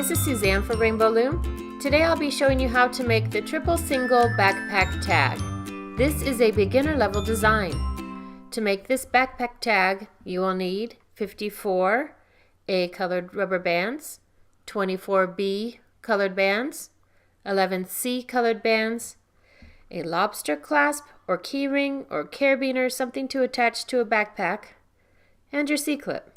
this is Suzanne for Rainbow Loom. Today I'll be showing you how to make the triple single backpack tag. This is a beginner level design. To make this backpack tag, you will need 54 A colored rubber bands, 24 B colored bands, 11 C colored bands, a lobster clasp or key ring or carabiner, something to attach to a backpack, and your C-clip.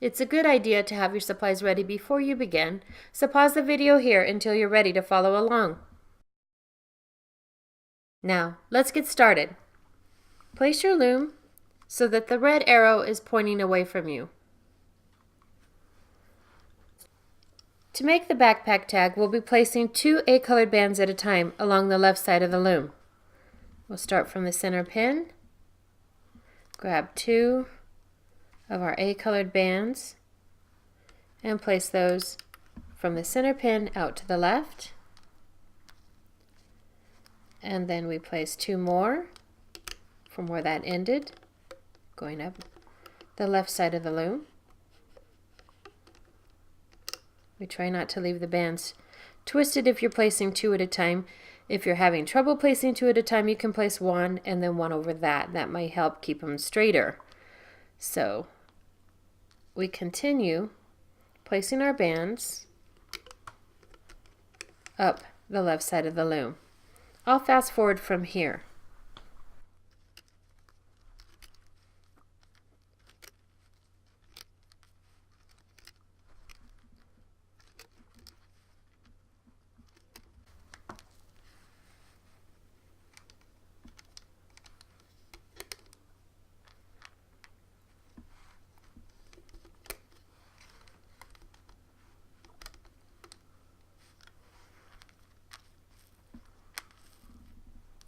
It's a good idea to have your supplies ready before you begin, so pause the video here until you're ready to follow along. Now, let's get started. Place your loom so that the red arrow is pointing away from you. To make the backpack tag, we'll be placing 2 A colored bands at a time along the left side of the loom. We'll start from the center pin, grab 2 of our A colored bands and place those from the center pin out to the left, and then we place 2 more from where that ended, going up the left side of the loom. We try not to leave the bands twisted if you're placing 2 at a time. If you're having trouble placing 2 at a time, you can place 1 and then 1 over that. That might help keep them straighter. So we continue placing our bands up the left side of the loom. I'll fast forward from here.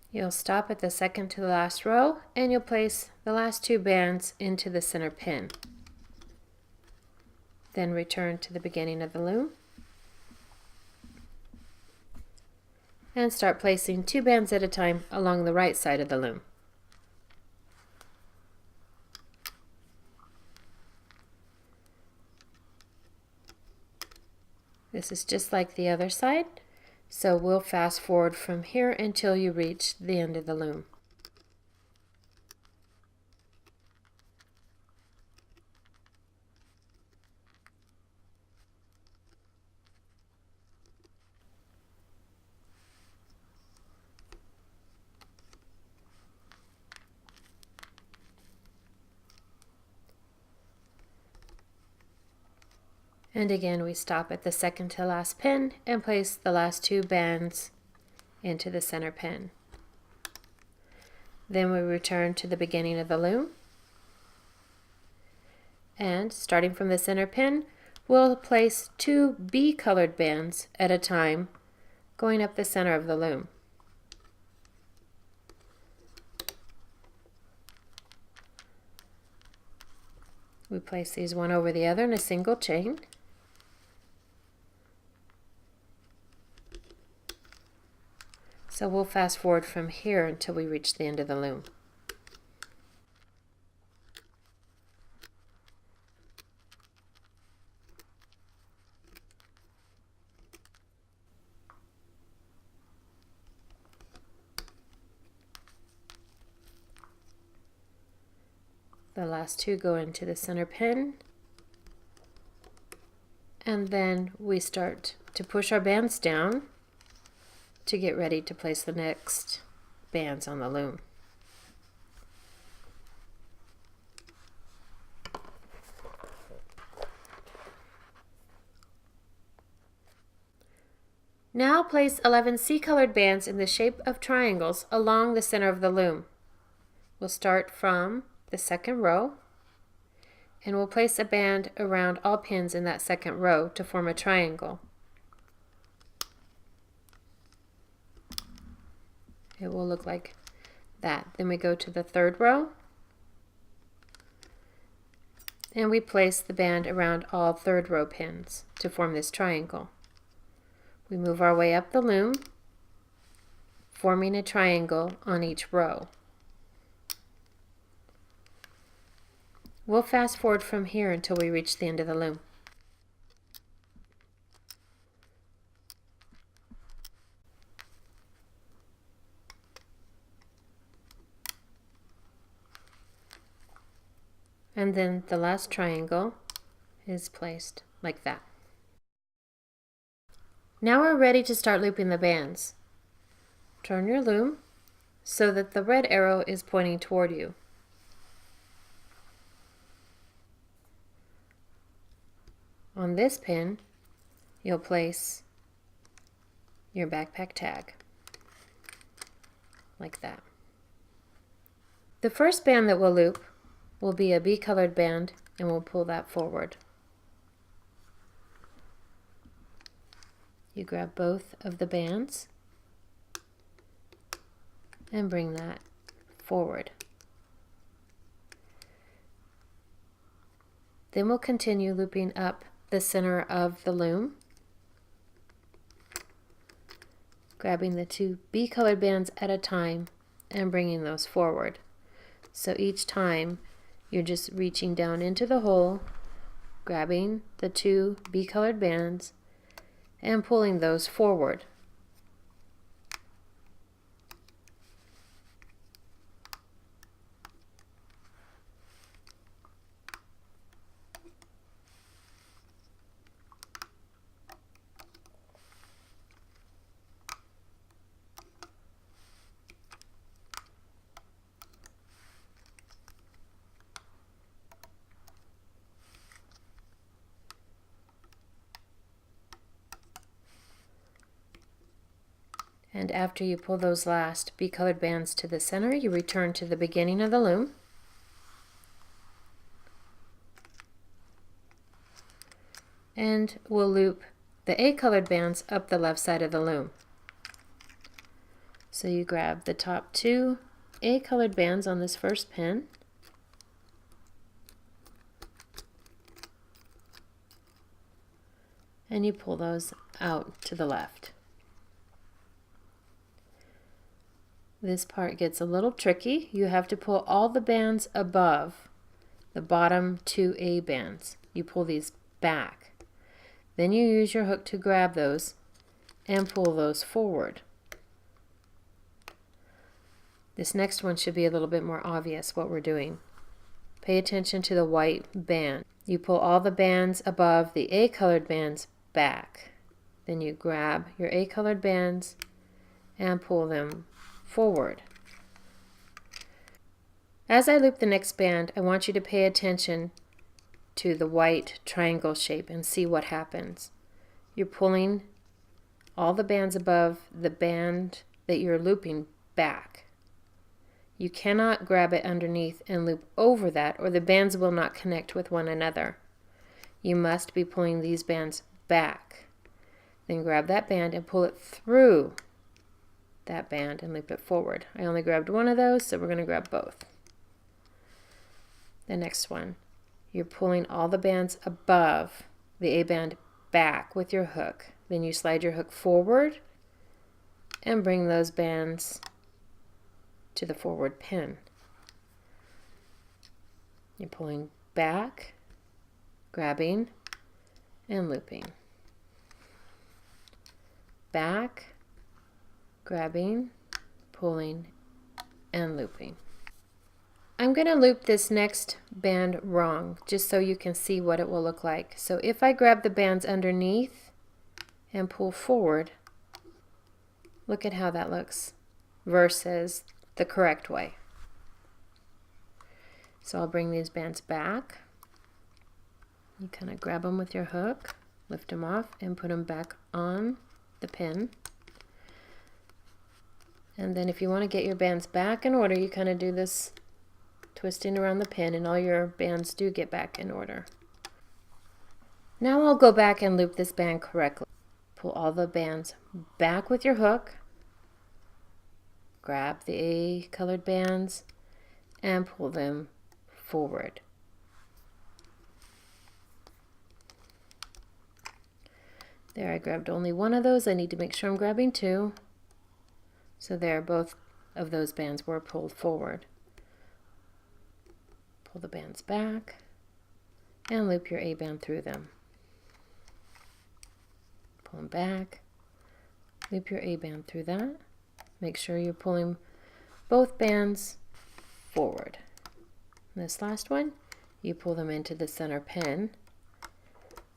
You'll stop at the second to the last row and you'll place the last 2 bands into the center pin. Then return to the beginning of the loom and start placing 2 bands at a time along the right side of the loom. This is just like the other side. So we'll fast forward from here until you reach the end of the loom. And again, we stop at the second to last pin and place the last 2 bands into the center pin. Then we return to the beginning of the loom. And starting from the center pin, we'll place 2 B colored bands at a time going up the center of the loom. We place these one over the other in a single chain. So we'll fast forward from here until we reach the end of the loom. The last 2 go into the center pin, and then we start to push our bands down to get ready to place the next bands on the loom. Now place 11 C colored bands in the shape of triangles along the center of the loom. We'll start from the second row and we'll place a band around all pins in that second row to form a triangle. It will look like that. Then we go to the third row and we place the band around all third row pins to form this triangle. We move our way up the loom, forming a triangle on each row. We'll fast forward from here until we reach the end of the loom. And then the last triangle is placed like that. Now we're ready to start looping the bands. Turn your loom so that the red arrow is pointing toward you. On this pin, you'll place your backpack tag, like that. The first band that we'll loop will be a B-colored band, and we'll pull that forward. You grab both of the bands and bring that forward. Then we'll continue looping up the center of the loom, grabbing the two B-colored bands at a time and bringing those forward. So each time you're just reaching down into the hole, grabbing the two B-colored bands and pulling those forward. And after you pull those last B-colored bands to the center, you return to the beginning of the loom. And we'll loop the A-colored bands up the left side of the loom. So you grab the top two A-colored bands on this first pin, and you pull those out to the left. This part gets a little tricky. You have to pull all the bands above the bottom two A bands. You pull these back. Then you use your hook to grab those and pull those forward. This next one should be a little bit more obvious what we're doing. Pay attention to the white band. You pull all the bands above the A-colored bands back. Then you grab your A-colored bands and pull them forward. As I loop the next band, I want you to pay attention to the white triangle shape and see what happens. You're pulling all the bands above the band that you're looping back. You cannot grab it underneath and loop over that, or the bands will not connect with one another. You must be pulling these bands back. Then grab that band and pull it through that band and loop it forward. I only grabbed one of those, so we're going to grab both. The next one, you're pulling all the bands above the A band back with your hook. Then you slide your hook forward and bring those bands to the forward pin. You're pulling back, grabbing, and looping. Back, grabbing, pulling, and looping. I'm going to loop this next band wrong just so you can see what it will look like. So if I grab the bands underneath and pull forward, look at how that looks versus the correct way. So I'll bring these bands back. You kind of grab them with your hook, lift them off, and put them back on the pin. And then if you want to get your bands back in order, you kind of do this twisting around the pin, and all your bands do get back in order. Now I'll go back and loop this band correctly. Pull all the bands back with your hook, grab the A-colored bands, and pull them forward. There, I grabbed only one of those. I need to make sure I'm grabbing two. So there, both of those bands were pulled forward. Pull the bands back and loop your A band through them. Pull them back, loop your A band through that. Make sure you're pulling both bands forward. And this last one, you pull them into the center pin.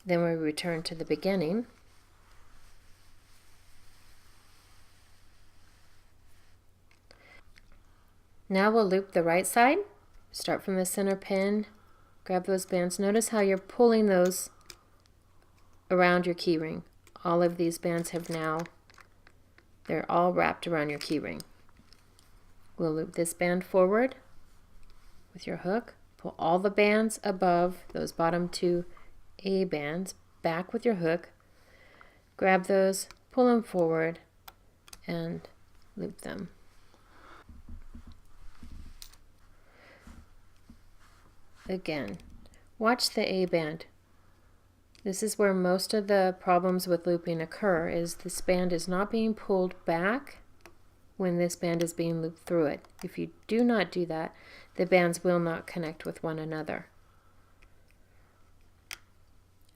Then we return to the beginning. Now we'll loop the right side. Start from the center pin, grab those bands. Notice how you're pulling those around your keyring. All of these bands have now, they're all wrapped around your keyring. We'll loop this band forward with your hook. Pull all the bands above those bottom two A bands back with your hook. Grab those, pull them forward, and loop them. Again, watch the A band. This is where most of the problems with looping occur, is this band is not being pulled back when this band is being looped through it. If you do not do that, the bands will not connect with one another.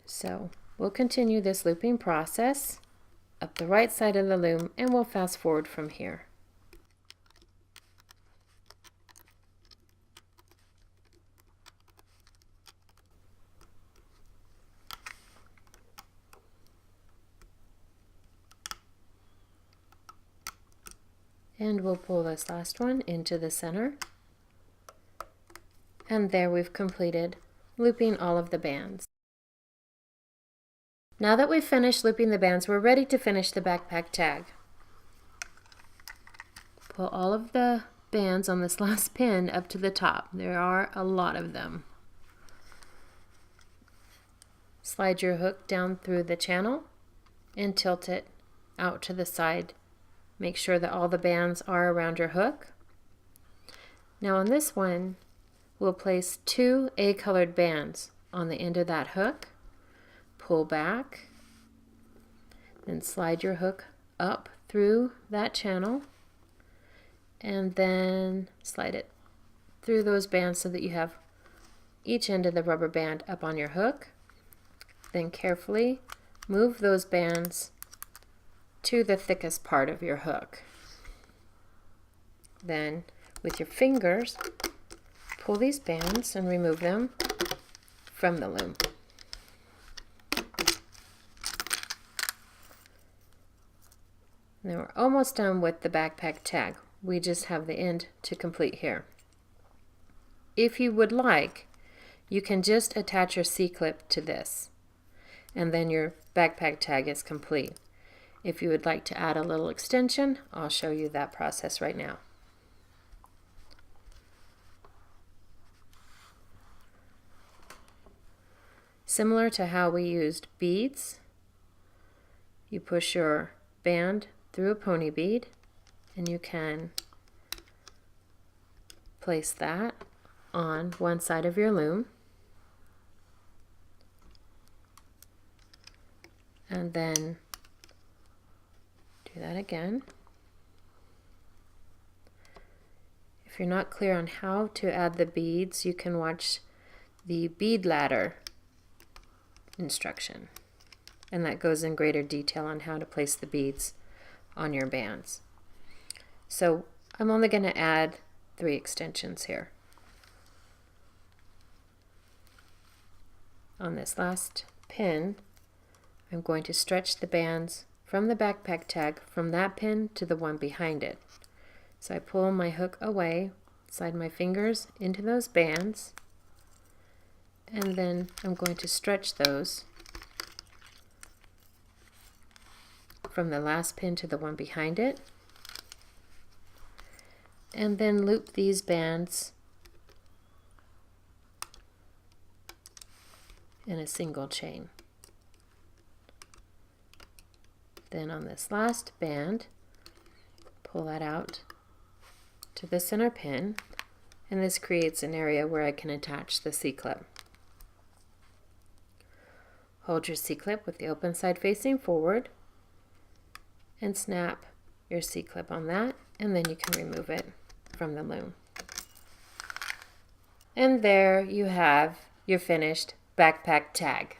So we'll continue this looping process up the right side of the loom, and we'll fast forward from here. And we'll pull this last one into the center. And there we've completed looping all of the bands. Now that we've finished looping the bands, we're ready to finish the backpack tag. Pull all of the bands on this last pin up to the top. There are a lot of them. Slide your hook down through the channel and tilt it out to the side. Make sure that all the bands are around your hook. Now on this one, we'll place 2 A-colored bands on the end of that hook. Pull back, then slide your hook up through that channel, and then slide it through those bands so that you have each end of the rubber band up on your hook. Then carefully move those bands to the thickest part of your hook. Then with your fingers, pull these bands and remove them from the loom. Now we're almost done with the backpack tag. We just have the end to complete here. If you would like, you can just attach your C-clip to this, and then your backpack tag is complete. If you would like to add a little extension, I'll show you that process right now. Similar to how we used beads, you push your band through a pony bead, and you can place that on one side of your loom, and then do that again. If you're not clear on how to add the beads, you can watch the bead ladder instruction, and that goes in greater detail on how to place the beads on your bands. So I'm only going to add 3 extensions here. On this last pin, I'm going to stretch the bands from the backpack tag from that pin to the one behind it. So I pull my hook away, slide my fingers into those bands, and then I'm going to stretch those from the last pin to the one behind it, and then loop these bands in a single chain. Then on this last band, pull that out to the center pin, and this creates an area where I can attach the C-clip. Hold your C-clip with the open side facing forward and snap your C-clip on that, and then you can remove it from the loom. And there you have your finished backpack tag.